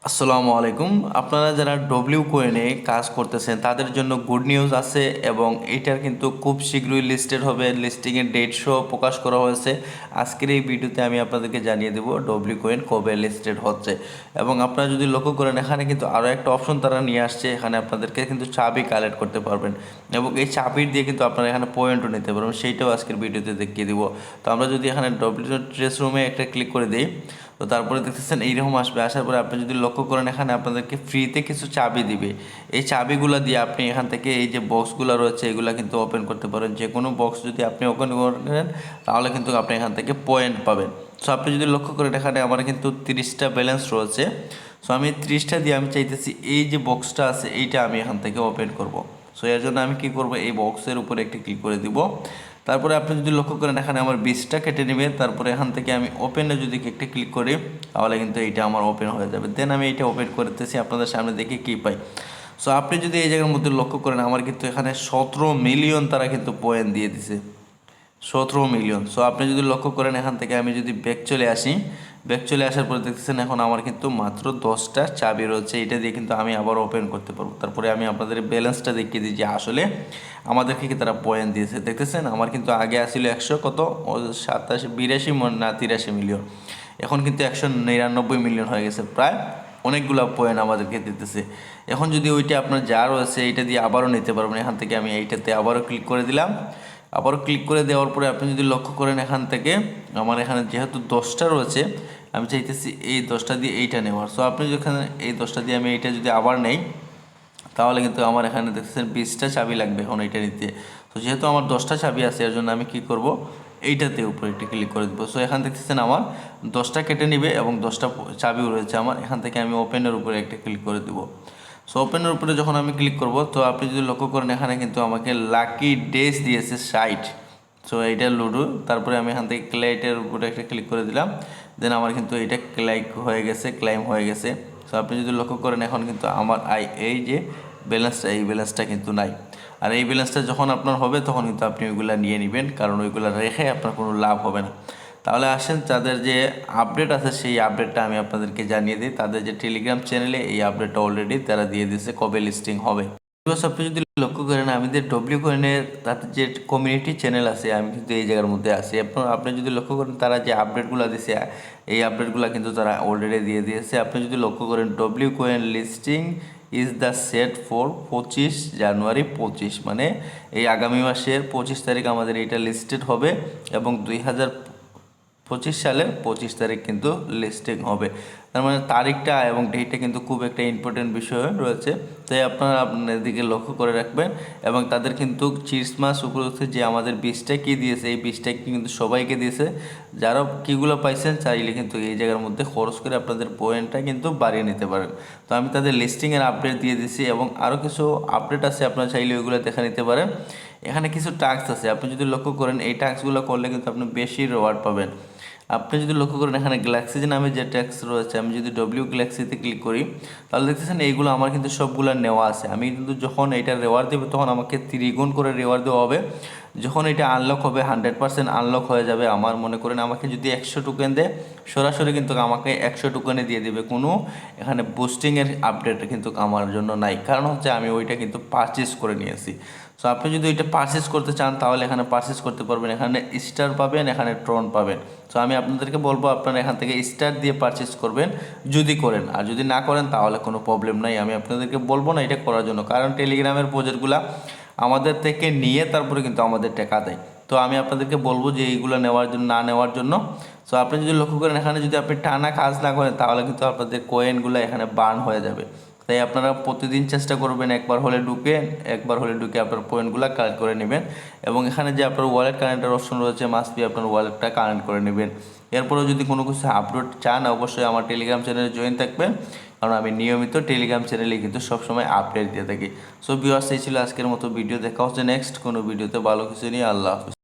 আসসালামু আলাইকুম। আপনারা যারা ডব্লিউ কয়েনে কাজ করতেছেন তাদের জন্য গুড নিউজ আছে এবং এটার কিন্তু খুব শীঘ্রই লিস্টেড হবে। লিস্টিংয়ের ডেট সহ প্রকাশ করা হয়েছে। আজকের এই ভিডিওতে আমি আপনাদেরকে জানিয়ে দেব ডব্লিউ কয়েন কবে লিস্টেড হচ্ছে। এবং আপনারা যদি লক্ষ্য করেন এখানে কিন্তু আরও একটা অপশন তারা নিয়ে আসছে। এখানে আপনাদেরকে কিন্তু চাবি কালেক্ট করতে পারবেন এবং এই চাবির দিয়ে কিন্তু আপনারা এখানে পয়েন্টও নিতে পারবেন, সেইটাও আজকের ভিডিওতে দেখিয়ে দিব। তো আমরা যদি এখানে ডব্লিউ ট্রেস রুমে একটা ক্লিক করে দিই, তো তারপরে দেখতেছেন এইরকম আসবে। আসার পরে আপনি যদি লক্ষ্য করেন এখানে আপনাদেরকে ফ্রিতে কিছু চাবি দিবে। এই চাবিগুলো দিয়ে আপনি এখান থেকে এই যে বক্সগুলো রয়েছে এগুলো কিন্তু ওপেন করতে পারেন। যে কোনো বক্স যদি আপনি ওপেন করেন তাহলে কিন্তু আপনি এখান থেকে পয়েন্ট পাবেন। সো আপনি যদি লক্ষ্য করেন এখানে আমার কিন্তু 30টা ব্যালেন্স রয়েছে। সো আমি 30টা দিয়ে আমি চাইতেছি এই যে বক্সটা আছে এইটা আমি এখান থেকে ওপেন করব। সো এর জন্য আমি কি করব, এই বক্সের উপরে একটি ক্লিক করে দিব। তারপরে আপনি যদি লক্ষ্য করেন এখানে আমার 20টা কেটে নেবে। তারপরে এখান থেকে আমি ওপেনে যদি একটা ক্লিক করি তাহলে কিন্তু এইটা আমার ওপেন হয়ে যাবে। দেন আমি এইটা ওপেন করতেছি, আপনাদের সামনে দেখে কী পাই। সো আপনি যদি এই জায়গার মধ্যে লক্ষ্য করেন আমার কিন্তু এখানে 17 মিলিয়ন তারা কিন্তু পয়েন্ট দিয়ে দিছে, 17 মিলিয়ন। সো আপনি যদি লক্ষ্য করেন এখান থেকে আমি যদি ব্যাক চলে আসি, ব্যাক চলে আসার পরে দেখতেছেন এখন আমার কিন্তু মাত্র 10টা চাবি রয়েছে। এটা দিয়ে কিন্তু আমি আবার ওপেন করতে পারবো। তারপরে আমি আপনাদের ব্যালেন্সটা দেখিয়ে দিই যে আসলে আমাদেরকে কি তারা পয়েন্ট দিয়েছে। দেখতেছেন আমার কিন্তু আগে আসছিল 100 কত 82 না 83 মিলিয়ন, এখন কিন্তু 199 মিলিয়ন হয়ে গেছে। প্রায় অনেকগুলো পয়েন্ট আমাদেরকে দিতেছে। এখন যদি ওইটা আপনার যা রয়েছে এইটা দিয়ে আবারও নিতে পারবেন। এখান থেকে আমি এইটাতে আবারও ক্লিক করে দিলাম। আবারও ক্লিক করে দেওয়ার পরে আপনি যদি লক্ষ্য করেন এখান থেকে আমার এখানে যেহেতু 10টা রয়েছে আমি চাইতেছি এই 10টা দিয়ে এইটা নেওয়ার। সো আপনি যেখানে এই 10টা দিয়ে আমি এইটা যদি আবার নেই তাহলে কিন্তু আমার এখানে দেখতেছেন 20টা চাবি লাগবে এখন এইটা নিতে। তো যেহেতু আমার 10টা চাবি আছে এর জন্য আমি কি করব, এইটাতে উপরে একটি ক্লিক করে দেবো। সো এখান দেখতেছেন আমার 10টা কেটে নিবে এবং 10টা চাবিও রয়েছে আমার। এখান থেকে আমি ওপেনের উপরে একটা ক্লিক করে দেবো। সো ওপেনের উপরে যখন আমি ক্লিক করব তো আপনি যদি লক্ষ্য করেন এখানে কিন্তু আমাকে লাকি ডেজ দিয়েছে 60। সো এইটা লুডো। তারপরে আমি এখান থেকে ক্লাইটের উপরে একটা ক্লিক করে দিলাম। দেন আমার কিন্তু এটা ক্লাইক হয়ে গেছে, ক্লাইম হয়ে গেছে। সো আপনি যদি লক্ষ্য করেন এখন কিন্তু আমার এই যে ব্যালেন্সটা এই ব্যালেন্সটা কিন্তু নাই। আর এই ব্যালেন্সটা যখন আপনার হবে তখন কিন্তু আপনি ওইগুলো নিয়ে নেবেন, কারণ ওইগুলো রেখে আপনার কোনো লাভ হবে না। তাহলে আসেন তাদের যে আপডেট আছে সেই আপডেটটা আমি আপনাদেরকে জানিয়ে দিই। তাদের যে টেলিগ্রাম চ্যানেলে এই আপডেটটা অলরেডি তারা দিয়ে দিয়েছে কবে লিস্টিং হবে। আপনি যদি লক্ষ্য করেন আমাদের ডব্লিউ কয়েনের তাদের যে কমিউনিটি চ্যানেল আছে আমি কিন্তু এই জায়গার মধ্যে আছি। আপনি যদি লক্ষ্য করেন তারা যে আপডেটগুলো দিয়েছে এই আপডেটগুলো কিন্তু তারা অলরেডি দিয়ে দিয়েছে। আপনি যদি লক্ষ্য করেন W coin listing is the set for 25 জানুয়ারি 25, মানে এই আগামী মাসের 25 তারিখ আমাদের এইটা লিস্টেড হবে এবং 2025 সালের 25 তারিখ কিন্তু লিস্টিং হবে। তার মানে তারিখটা এবং ডেটটা কিন্তু খুব একটা ইম্পর্টেন্ট বিষয় রয়েছে। তাই আপনারা আপনার দিকে লক্ষ্য করে রাখবেন। এবং তাদের কিন্তু ক্রিসমাস উপলক্ষে যে আমাদের 20টা কি দিয়েছে এই 20টা কিন্তু সবাইকে দিয়েছে। যারা কিগুলো পাইছেন চাইলে কিন্তু এই জায়গার মধ্যে খরচ করে আপনাদের পয়েন্টটা কিন্তু বাড়িয়ে নিতে পারেন। তো আমি তাদের লিস্টিংয়ের আপডেট দিয়ে দিছি এবং আরও কিছু আপডেট আছে, আপনারা চাইলে ওইগুলো দেখে নিতে পারেন। এখানে কিছু টাস্ক আছে, আপনি যদি লক্ষ্য করেন এই টাস্কগুলো করলে কিন্তু আপনি বেশি রিওয়ার্ড পাবেন। আপনি যদি লক্ষ্য করেন এখানে গ্যালাক্সি নামে যে ট্যাক্স রয়েছে আমি যদি ডব্লিউ গ্যালাক্সিতে ক্লিক করি তাহলে দেখতেছেন এইগুলো আমার কিন্তু সবগুলো নেওয়া আছে। আমি কিন্তু যখন এটা রেওয়ার্ড দেবো তখন আমাকে 3 গুণ করে রেওয়ার্ড দেওয়া হবে। যখন এটা আনলক হবে 100% আনলক হয়ে যাবে, আমার মনে করেন আমাকে যদি 100 টোকেন দেয় সরাসরি কিন্তু আমাকে 100 টোকেনে দিয়ে দেবে। কোনো এখানে বুস্টিংয়ের আপডেট কিন্তু আমার জন্য নাই, কারণ হচ্ছে আমি ওইটা কিন্তু পারচেস করে নিয়েছি। সো আপনি যদি ওইটা পারচেস করতে চান তাহলে এখানে পারচেস করতে পারবেন, এখানে স্টার পাবেন, এখানে ট্রন পাবেন। সো আমি আপনাদেরকে বলবো আপনারা এখান থেকে স্টার দিয়ে পারচেস করবেন যদি করেন, আর যদি না করেন তাহলে কোনো প্রবলেম নাই। আমি আপনাদেরকে বলবো না এটা করার জন্য, কারণ টেলিগ্রামের প্রজেক্টগুলো আমাদের থেকে নিয়ে তারপরে কিন্তু আমাদের টাকা দেয়। তো আমি আপনাদেরকে বলবো যে এইগুলো নেওয়ার জন্য না নেওয়ার জন্য। সো আপনি যদি লক্ষ্য করেন এখানে যদি আপনি টানা কাজ না করেন তাহলে কিন্তু আপনাদের কয়েনগুলো এখানে বার্ন হয়ে যাবে। তাই আপনারা প্রতিদিন চেষ্টা করবেন একবার হলে ঢুকে আপনার পয়েন্টগুলো কালেক্ট করে নেবেন এবং এখানে যে আপনার ওয়ালেট কানেক্টের অপশন রয়েছে মাস্ট বি আপনার ওয়ালেটটা কানেক্ট করে নেবেন। এরপরেও যদি কোনো কিছু আপডেট চান অবশ্যই আমার টেলিগ্রাম চ্যানেলে জয়েন থাকবেন, কারণ আমি নিয়মিত টেলিগ্রাম চ্যানেলে কিন্তু সবসময় আপডেট দিয়ে থাকি। সো ভিউয়ার্স এই ছিল আজকের মতো ভিডিও, দেখা হচ্ছে নেক্সট কোনো ভিডিওতে ভালো কিছু নিয়ে। আল্লাহ হাফিজ।